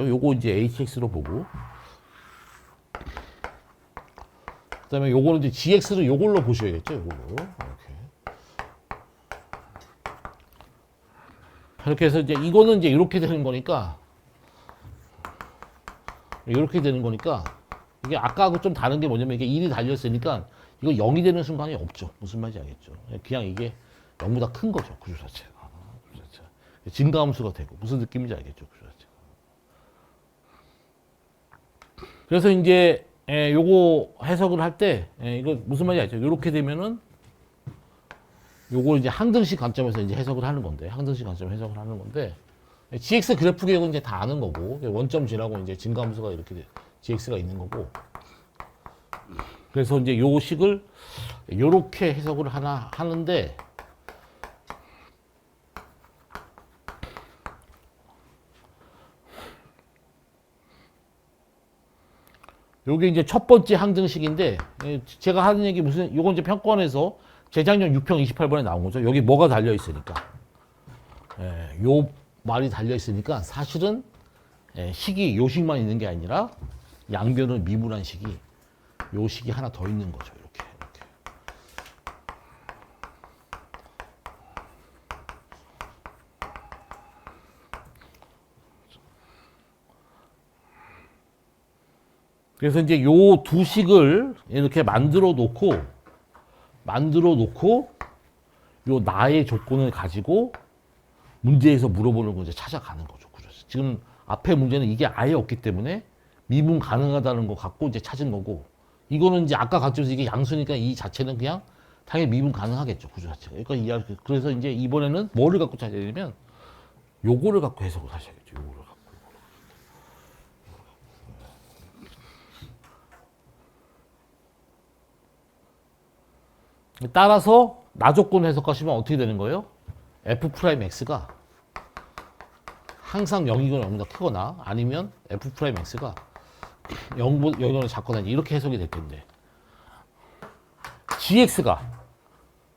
요거 이제 HX로 보고, 그 다음에 요거는 이제 GX를 요걸로 보셔야겠죠, 요걸로. 이렇게 해서 이제 이거는 이제 이렇게 되는 거니까, 이렇게 되는 거니까, 이게 아까하고 좀 다른 게 뭐냐면 이게 1이 달려있으니까 이거 0이 되는 순간이 없죠. 무슨 말인지 알겠죠? 그냥 이게 0보다 큰 거죠, 구조 자체가. 증가함수가 되고, 무슨 느낌인지 알겠죠, 구조 자체가. 그래서 이제 요거 해석을 할 때 이거 무슨 말인지 알죠? 이렇게 되면은 요걸 이제 항등식 관점에서 이제 해석을 하는 건데, 항등식 관점 해석을 하는 건데, GX 그래프 계획은 이제 다 아는 거고, 원점 지나고 이제 증가함수가 이렇게 GX가 있는 거고, 그래서 이제 요 식을 요렇게 해석을 하는데, 요게 이제 첫 번째 항등식인데, 제가 하는 얘기 요건 이제 평권에서 재작년 6평 28번에 나온 거죠. 여기 뭐가 달려 있으니까. 요 말이 달려 있으니까 사실은 식이 요 식만 있는 게 아니라 양변은 미분한 식이 요 식이 하나 더 있는 거죠. 이렇게. 그래서 이제 요 두 식을 이렇게 만들어 놓고 요 나의 조건을 가지고 문제에서 물어보는 거 이제 찾아가는 거죠. 지금 앞에 문제는 이게 아예 없기 때문에 미분 가능하다는 거 갖고 이제 찾은 거고, 이거는 이제 아까 같이 이게 양수니까 이 자체는 그냥 당연히 미분 가능하겠죠. 구조 자체가. 그러니까 그래서 이제 이번에는 뭐를 갖고 찾아야 되냐면 요거를 갖고 해석을 하셔야겠죠. 요거를 갖고. 따라서 나 조건 해석하시면 어떻게 되는 거예요? F'X가 항상 0이거나 0보다 크거나 아니면 F'X가 0보다 작거나 이렇게 해석이 될 텐데, GX가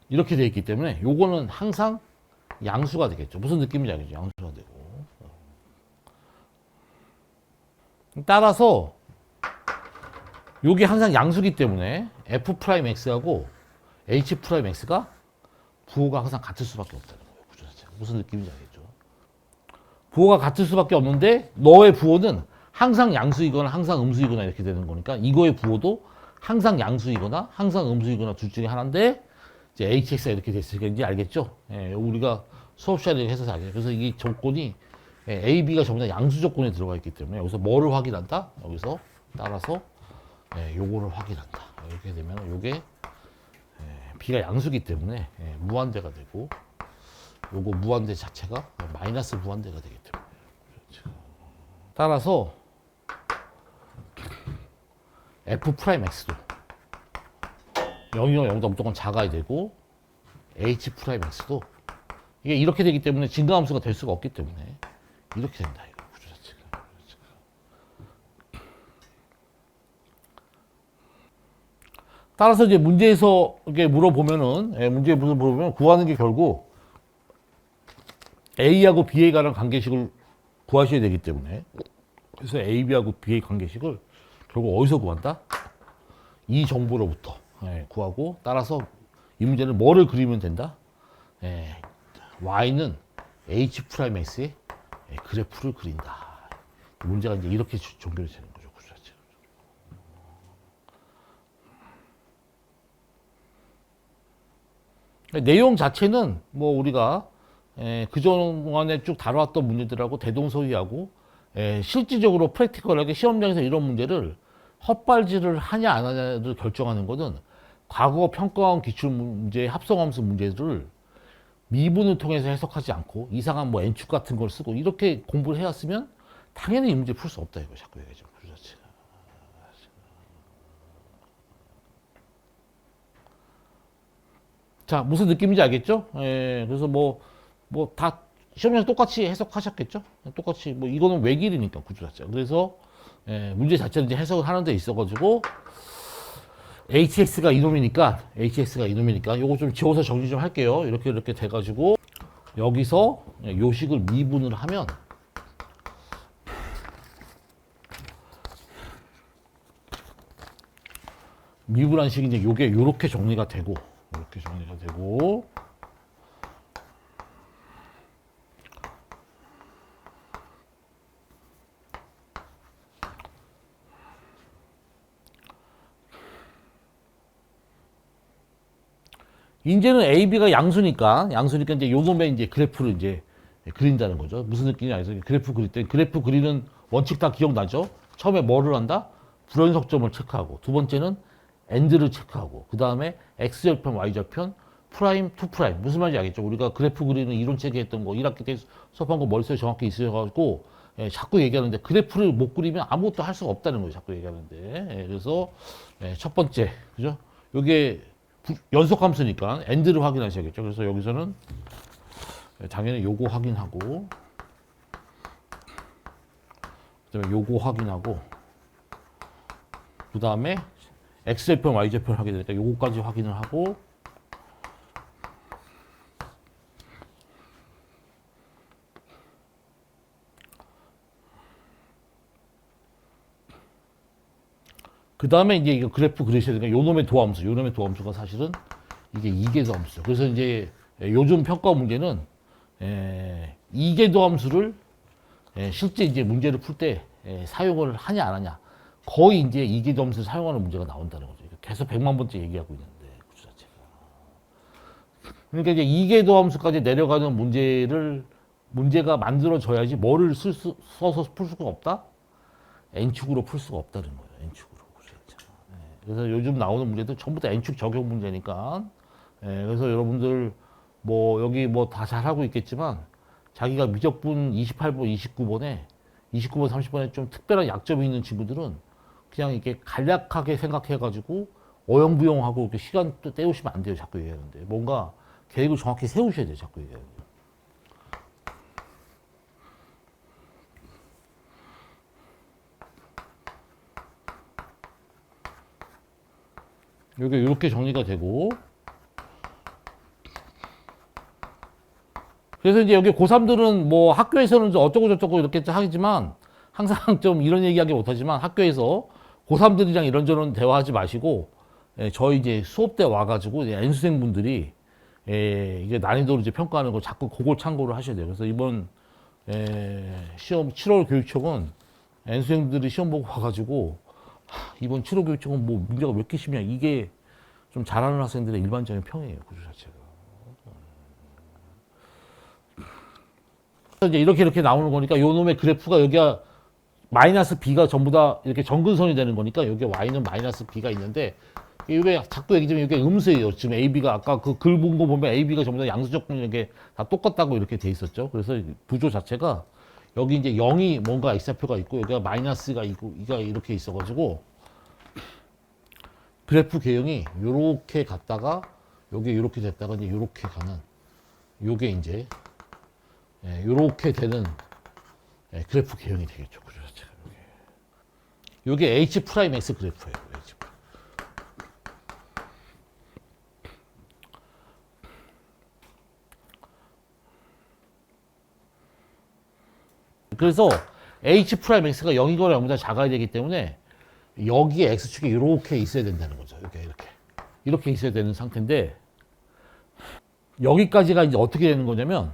이렇게 되어 있기 때문에 요거는 항상 양수가 되겠죠. 무슨 느낌인지 알겠죠? 양수가 되고. 따라서 요게 항상 양수기 때문에 F'X하고 H'X가 부호가 항상 같을 수밖에 없다는 거예요. 구조 자체가. 무슨 느낌인지 알겠죠? 부호가 같을 수밖에 없는데 너의 부호는 항상 양수이거나 항상 음수이거나 이렇게 되는 거니까 이거의 부호도 항상 양수이거나 항상 음수이거나 둘 중에 하나인데 이제 HX가 이렇게 됐으니까 이제 알겠죠? 우리가 수업 시간에 해서 알겠죠? 그래서 이 조건이 A, B가 전부 다 양수 조건에 들어가 있기 때문에 여기서 뭐를 확인한다? 여기서 따라서 요거를 확인한다. 이렇게 되면 요게 B가 양수기 때문에 무한대가 되고, 요거 무한대 자체가 마이너스 무한대가 되기 때문에. 그렇죠. 따라서 F'X도 0이나 0보다 무조건 작아야 되고, H'X도 이게 이렇게 되기 때문에 증가함수가 될 수가 없기 때문에 이렇게 된다. 이거 구조 자체가. 따라서 이제 문제에서 이렇게 문제에 물어보면 구하는 게 결국 A하고 B에 관한 관계식을 구하셔야 되기 때문에, 그래서 A, B하고 B의 관계식을 결국 어디서 구한다? 이 정보로부터 구하고, 따라서 이 문제는 뭐를 그리면 된다? Y는 H'X의 그래프를 그린다. 문제가 이제 이렇게 종결이 되는 거죠. 구조 자체가. 내용 자체는 뭐 우리가 그동안에 쭉 다뤄왔던 문제들하고 대동소이하고, 실질적으로 프랙티컬하게 시험장에서 이런 문제를 헛발질을 하냐 안 하냐를 결정하는 것은 과거 평가원 기출문제 합성함수 문제들을 미분을 통해서 해석하지 않고 이상한 뭐 N축 같은 걸 쓰고 이렇게 공부를 해왔으면 당연히 이 문제 풀 수 없다 이거 자꾸 얘기하죠. 자, 무슨 느낌인지 알겠죠? 그래서 다 시험장에서 똑같이 해석하셨겠죠? 똑같이, 이거는 외길이니까, 구조 자체가. 그래서, 문제 자체를 이제 해석을 하는 데 있어가지고, HX가 이놈이니까, 요거 좀 지워서 정리 좀 할게요. 이렇게 돼가지고, 여기서 요식을 미분을 하면, 미분한 식이 이제 요게 요렇게 정리가 되고, 요렇게 정리가 되고, 이제는 AB가 양수니까 이제 요 놈의 이제 그래프를 이제 그린다는 거죠. 무슨 느낌이 알겠어요? 그래프 그릴 때, 그래프 그리는 원칙 다 기억나죠? 처음에 뭐를 한다? 불연속점을 체크하고, 두 번째는 엔드를 체크하고, 그 다음에 X절편, Y절편, 프라임, 투 프라임. 무슨 말인지 알겠죠? 우리가 그래프 그리는 이론 체계 했던 거, 1학기 때 수업한 거 머릿속에 정확히 있어가지고, 예, 자꾸 얘기하는데, 그래프를 못 그리면 아무것도 할 수가 없다는 거예요. 자꾸 얘기하는데. 예, 그래서, 예, 첫 번째, 그죠? 요게 연속함수니까 엔드를 확인하셔야겠죠. 그래서 여기서는 당연히 요거 확인하고, 그다음에 요거 확인하고, 그 다음에 x절편, y절편 하게 되니까 요거까지 확인을 하고, 그 다음에 이제 이거 그래프 그리셔야 되니까 요놈의 도함수가 사실은 이게 이계도함수죠. 그래서 이제 요즘 평가 문제는 이계도함수를 실제 이제 문제를 풀 때 사용을 하냐 안 하냐, 거의 이제 이계도함수를 사용하는 문제가 나온다는 거죠. 계속 100만 번째 얘기하고 있는데 구조 자체가. 그러니까 이제 이계도함수까지 내려가는 문제가 만들어져야지 뭐를 써서 풀 수가 없다? N축으로 풀 수가 없다는 거예요. N축으로. 그래서 요즘 나오는 문제도 전부 다 N축 적용 문제니까. 그래서 여러분들 뭐 여기 뭐 다 잘하고 있겠지만 자기가 미적분 28번, 29번, 30번에 좀 특별한 약점이 있는 친구들은 그냥 이렇게 간략하게 생각해가지고 어영부영하고 이렇게 시간 또 때우시면 안 돼요. 자꾸 얘기하는데. 뭔가 계획을 정확히 세우셔야 돼요. 자꾸 얘기하는데. 요게 이렇게 정리가 되고, 그래서 이제 여기 고3들은 뭐 학교에서는 어쩌고 저쩌고 이렇게 하겠지만 항상 좀 이런 얘기하기 못하지만 학교에서 고3들이랑 이런저런 대화하지 마시고, 저희 이제 수업 때 와가지고 N수생분들이 이게 난이도를 이제 평가하는 거 자꾸 그걸 참고를 하셔야 돼요. 그래서 이번 시험 7월 교육청은 N수생들이 시험 보고 와가지고 이번 7월 교육청은 뭐 문제가 왜 이렇게 심냐, 이게 좀 잘하는 학생들의 일반적인 평이에요. 구조 자체가. 이제 이렇게 나오는 거니까 요 놈의 그래프가 여기가 마이너스 b가 전부 다 이렇게 정근선이 되는 거니까 여기 y는 마이너스 b가 있는데, 이게 자꾸 얘기하면 이게 음수예요. 지금 ab가 아까 그 글 본 거 보면 ab가 전부 다 양수적 분위기 다 똑같다고 이렇게 돼 있었죠. 그래서 구조 자체가 여기 이제 0이 뭔가 x좌표가 있고 여기가 마이너스가 있고 이가 이렇게 있어가지고 그래프 개형이 요렇게 갔다가 요게 요렇게 됐다가 이제 요렇게 가는 요게 이제 요렇게 되는 그래프 개형이 되겠죠. 구조 자체가. 요게 H 프라임 X 그래프예요. H 프라임. 그래서 H 프라임 X가 0이거나 0보다 작아야 되기 때문에 여기에 X축이 이렇게 있어야 된다는 거죠. 이렇게 있어야 되는 상태인데, 여기까지가 이제 어떻게 되는 거냐면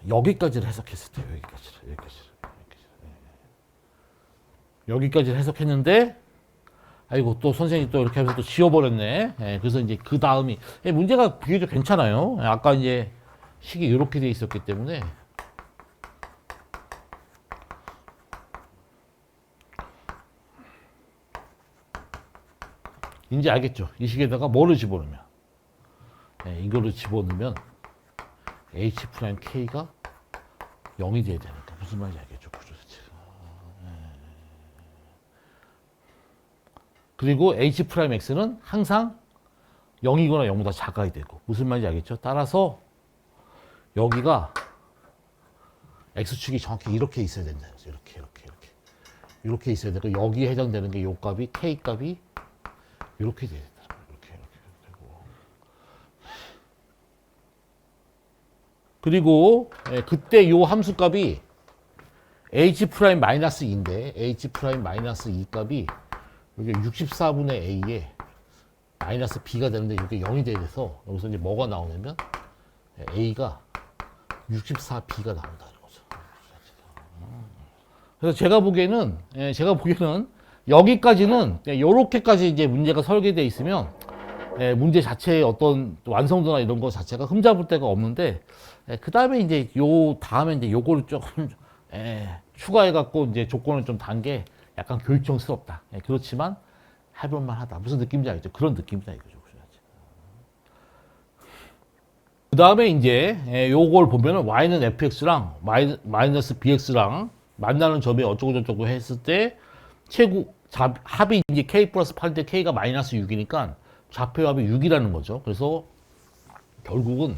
여기까지를 해석했을 때요. 여기까지를 해석했는데, 아이고 또 선생님이 또 이렇게 하면서 또 지워버렸네. 그래서 이제 그 다음이 문제가 비교적 괜찮아요. 아까 이제 식이 이렇게 돼 있었기 때문에 이제 알겠죠. 이 식에다가 뭐를 집어넣으면, 이거를 집어넣으면 H 프라임 K가 0이 돼야 되니까 무슨 말인지 알겠죠. 구조 자체가. 그리고 H 프라임 X는 항상 0이거나 0보다 작아야 되고 무슨 말인지 알겠죠. 따라서 여기가 X축이 정확히 이렇게 있어야 된다는 거죠. 이렇게 있어야 되고 여기에 해당되는 게 요 값이 K 값이 이렇게 돼야 된다. 이렇게 되고. 그리고 그때 요 함수 값이 H 프라임 마이너스 2인데 H 프라임 마이너스 2 값이 이게 64분의 A에 마이너스 B가 되는데 이게 0이 돼서 여기서 이제 뭐가 나오냐면 A가 64B가 나온다는 거죠. 그래서 제가 보기에는 여기까지는 이렇게까지 이제 문제가 설계되어 있으면 문제 자체의 어떤 완성도나 이런 거 자체가 흠잡을 데가 없는데 그 다음에 이제 요 다음에 이제 요거를 조금 추가해 갖고 이제 조건을 좀 단 게 약간 교육청스럽다. 그렇지만 해볼만 하다. 무슨 느낌인지 알겠죠? 그런 느낌이다 이거죠. 그 다음에 이제 요걸 보면은 y는 fx랑 마이너스 bx랑 만나는 점이 어쩌고저쩌고 했을 때 합이 이제 k 플러스 8인데 k가 마이너스 6이니까 좌표 합이 6이라는 거죠. 그래서 결국은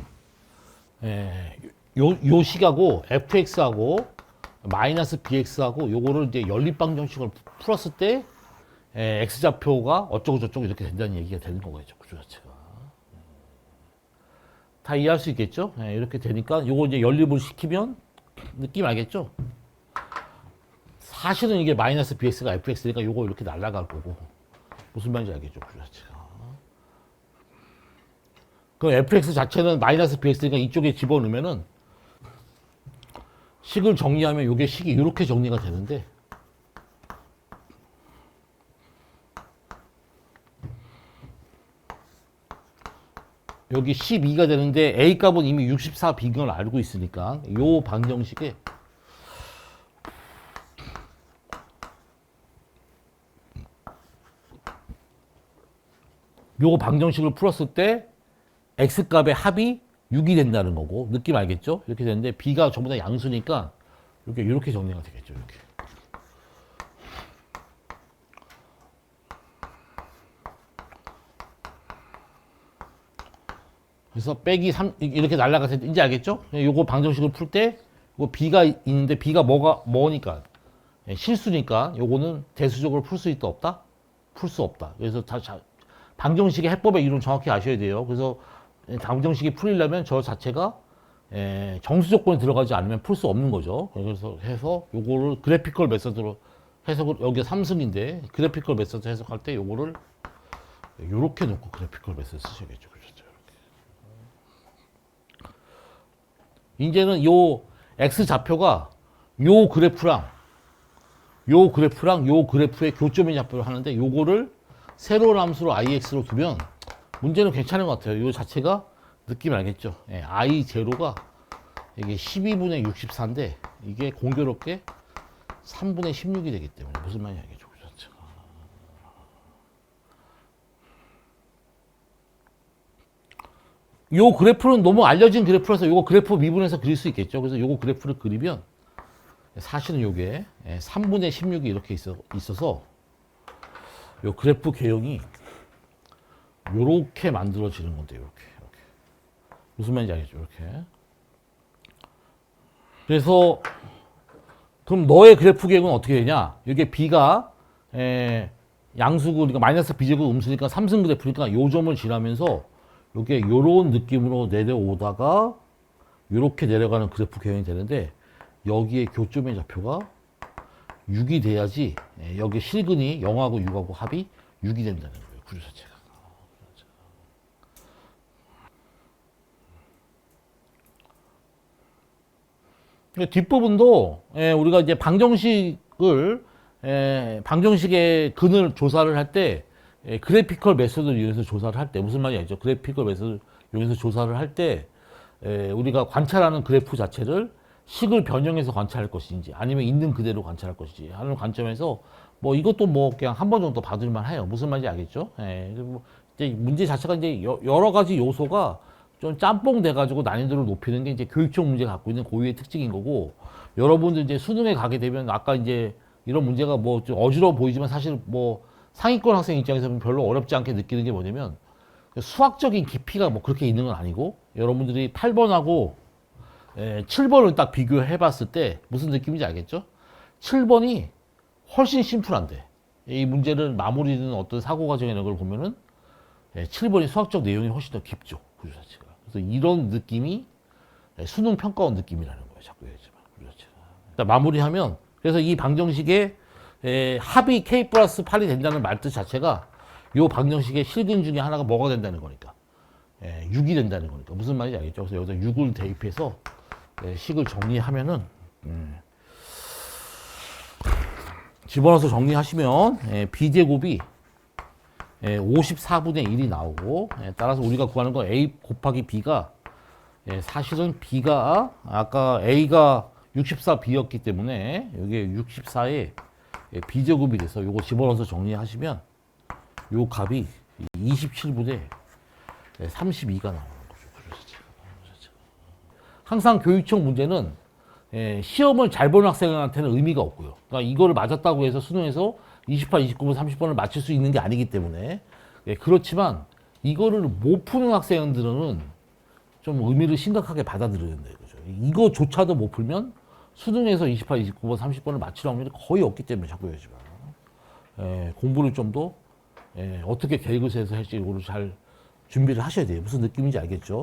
요 식하고 fx하고 마이너스 bx하고 요거를 이제 연립방정식을 풀었을 때 x좌표가 어쩌고저쩌고 이렇게 된다는 얘기가 되는 거겠죠. 구조 자체가. 다 이해할 수 있겠죠? 이렇게 되니까 요거 이제 연립을 시키면 느낌 알겠죠? 사실은 이게 마이너스 bx가 fx니까 요거 이렇게 날아갈 거고 무슨 말인지 알겠죠? 구조 자체가. 그럼 fx 자체는 마이너스 bx니까 이쪽에 집어넣으면은 식을 정리하면 요게 식이 이렇게 정리가 되는데 여기 12가 되는데 A 값은 이미 64B인 걸 알고 있으니까 요 방정식에 요 방정식을 풀었을 때 X 값의 합이 6이 된다는 거고 느낌 알겠죠? 이렇게 되는데 B가 전부 다 양수니까 이렇게 정리가 되겠죠. 이렇게. 그래서 빼기 3 이렇게 날라가서 이제 알겠죠? 요거 방정식을 풀 때 이거 B가 있는데 B가 뭐니까 실수니까 요거는 대수적으로 풀 수 있다 없다? 풀 수 없다. 그래서 방정식의 해법의 이론 정확히 아셔야 돼요. 그래서 방정식이 풀리려면 저 자체가 정수 조건이 들어가지 않으면 풀 수 없는 거죠. 그래서 해서 요거를 그래피컬 메서드로 해석을 여기가 3승인데 그래피컬 메서드 해석할 때 요거를 요렇게 놓고 그래피컬 메서드 쓰셔야겠죠. 그렇죠? 이제는 요 x 좌표가 요 그래프랑 요 그래프의 교점의 좌표를 하는데 요거를 세로운 함수로 ix로 두면 문제는 괜찮은 것 같아요. 요 자체가 느낌 알겠죠? i 제로가 이게 12분의 64인데 이게 공교롭게 3분의 16이 되기 때문에 무슨 말인지 알겠죠? 그 자체가. 요 그래프는 너무 알려진 그래프라서 요거 그래프 미분해서 그릴 수 있겠죠. 그래서 요거 그래프를 그리면 사실은 요게 3분의 16이 이렇게 있어서 요 그래프 개형이 요렇게 만들어지는 건데 요렇게. 무슨 말인지 알겠죠? 이렇게. 그래서 그럼 너의 그래프 개형은 어떻게 되냐? 이게 B가 양수고 그러니까 마이너스 B제곱 음수니까 3승 그래프니까 요 점을 지나면서 요게 요런 느낌으로 내려오다가 요렇게 내려가는 그래프 개형이 되는데 여기에 교점의 좌표가 6이 돼야지 여기 실근이 0하고 6하고 합이 6이 된다는 거예요. 구조 자체가. 뒷부분도 우리가 이제 방정식의 근을 조사를 할 때 그래피컬 메소드를 이용해서 조사를 할 때 무슨 말인지 알죠? 그래피컬 메소드를 이용해서 조사를 할 때 우리가 관찰하는 그래프 자체를 식을 변형해서 관찰할 것인지 아니면 있는 그대로 관찰할 것인지 하는 관점에서 뭐 이것도 뭐 그냥 한 번 정도 받을만 해요. 무슨 말인지 알겠죠? 이제 문제 자체가 이제 여러 가지 요소가 좀 짬뽕 돼가지고 난이도를 높이는 게 이제 교육적 문제가 갖고 있는 고유의 특징인 거고 여러분들 이제 수능에 가게 되면 아까 이제 이런 문제가 뭐 좀 어지러워 보이지만 사실 뭐 상위권 학생 입장에서는 별로 어렵지 않게 느끼는 게 뭐냐면 수학적인 깊이가 뭐 그렇게 있는 건 아니고 여러분들이 8번하고 7번을 딱 비교해 봤을 때 무슨 느낌인지 알겠죠? 7번이 훨씬 심플한데 이 문제를 마무리되는 어떤 사고 과정이나 이런 걸 보면은 7번이 수학적 내용이 훨씬 더 깊죠. 구조 자체가. 그래서 이런 느낌이 수능 평가원 느낌이라는 거예요. 자꾸 얘기하지만. 구조 자체가. 일단 마무리하면 그래서 이 방정식의 합이 K 플러스 8이 된다는 말뜻 자체가 요 방정식의 실근 중에 하나가 뭐가 된다는 거니까. 6이 된다는 거니까. 무슨 말인지 알겠죠? 그래서 여기서 6을 대입해서 식을 정리하면은, 집어넣어서 정리하시면, B제곱이 54분의 1이 나오고, 따라서 우리가 구하는 건 A 곱하기 B가, 사실은 B가, 아까 A가 64B였기 때문에, 여기 64에 B제곱이 돼서 요거 집어넣어서 정리하시면, 요 값이 27분의 32가 나오는 거죠. 항상 교육청 문제는 시험을 잘 보는 학생한테는 의미가 없고요. 그러니까 이거를 맞았다고 해서 수능에서 28, 29번, 30번을 맞출 수 있는 게 아니기 때문에 그렇지만 이거를 못 푸는 학생들은 좀 의미를 심각하게 받아들여야 된다 이거죠. 이거조차도 못 풀면 수능에서 28, 29번, 30번을 맞출 확률이 거의 없기 때문에 자꾸 얘기하지만 공부를 좀 더 어떻게 계획을 세서 할지 이거를 잘 준비를 하셔야 돼요. 무슨 느낌인지 알겠죠?